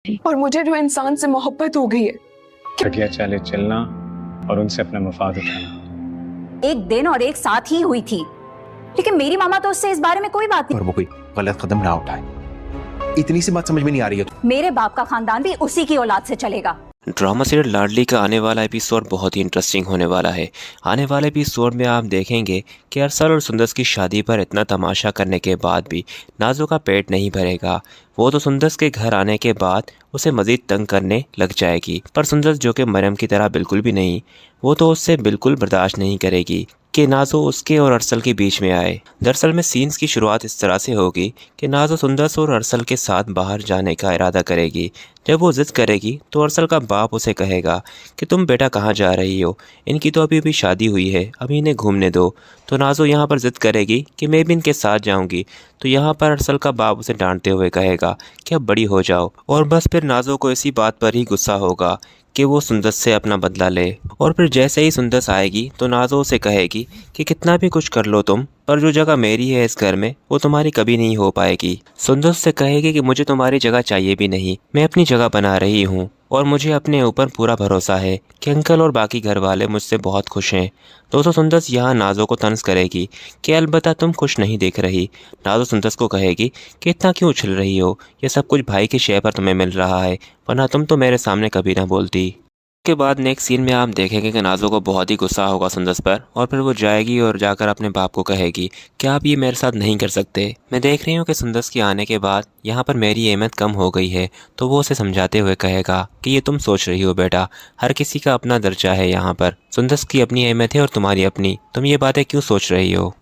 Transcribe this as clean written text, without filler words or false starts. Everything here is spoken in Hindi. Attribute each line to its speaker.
Speaker 1: और मुझे जो इंसान से मोहब्बत हो गई है।
Speaker 2: घटिया चाले चलना और उनसे अपना मफाद उठाना।
Speaker 3: एक दिन और एक साथ ही हुई थी, लेकिन मेरी मामा तो उससे इस बारे में कोई बात नहीं।
Speaker 4: और वो कोई गलत कदम ना उठाए, इतनी सी बात समझ में नहीं आ रही है।
Speaker 3: मेरे बाप का खानदान भी उसी की औलाद से चलेगा।
Speaker 5: ड्रामा सीरियल लाडली का आने वाला एपिसोड बहुत ही इंटरेस्टिंग होने वाला है। आने वाले एपिसोड में आप देखेंगे कि अरसल और सुंदस की शादी पर इतना तमाशा करने के बाद भी नाजो का पेट नहीं भरेगा। वो तो सुंदस के घर आने के बाद उसे मज़ीद तंग करने लग जाएगी, पर सुंदस जो कि मरियम की तरह बिल्कुल भी नहीं, वो तो उससे बिल्कुल बर्दाश्त नहीं करेगी कि नाजो उसके और अरसल के बीच में आए। दरअसल में सीन्स की शुरुआत इस तरह से होगी कि नाजो सुंदस और अरसल के साथ बाहर जाने का इरादा करेगी। जब वो ज़िद करेगी तो अरसल का बाप उसे कहेगा कि तुम बेटा कहाँ जा रही हो, इनकी तो अभी शादी हुई है, अभी इन्हें घूमने दो। तो नाजो यहाँ पर ज़िद करेगी कि मैं भी इनके साथ जाऊँगी। तो यहाँ पर अरसल का बाप उसे डांटते हुए कहेगा कि अब बड़ी हो जाओ। और बस फिर नाजो को इसी बात पर ही गुस्सा होगा कि वो सुंदस से अपना बदला ले। और फिर जैसे ही सुंदस आएगी तो नाजो उसे कहेगी कि कितना भी कुछ कर लो तुम, पर जो जगह मेरी है इस घर में वो तुम्हारी कभी नहीं हो पाएगी। सुंदस से कहेगी कि मुझे तुम्हारी जगह चाहिए भी नहीं, मैं अपनी जगह बना रही हूँ और मुझे अपने ऊपर पूरा भरोसा है कि अंकल और बाकी घर वाले मुझसे बहुत खुश हैं। दोस्तों सुंदस यहाँ नाजो को तंज करेगी कि अलबत्ता तुम खुश नहीं दिख रही। नाजो सुंदस को कहेगी कि इतना क्यों उछल रही हो, ये सब कुछ भाई के शय पर तुम्हें मिल रहा है, वरना तुम तो मेरे सामने कभी ना बोलती। के बाद नेक्स्ट सीन में आप देखेंगे कि नाजो को बहुत ही गुस्सा होगा सुंदस पर, और फिर वो जाएगी और जाकर अपने बाप को कहेगी कि आप ये मेरे साथ नहीं कर सकते। मैं देख रही हूँ कि सुंदस के आने के बाद यहाँ पर मेरी अहमियत कम हो गई है। तो वो उसे समझाते हुए कहेगा कि ये तुम सोच रही हो बेटा, हर किसी का अपना दर्जा है, यहाँ पर सुंदस की अपनी अहमियत है और तुम्हारी अपनी, तुम ये बातें क्यों सोच रही हो।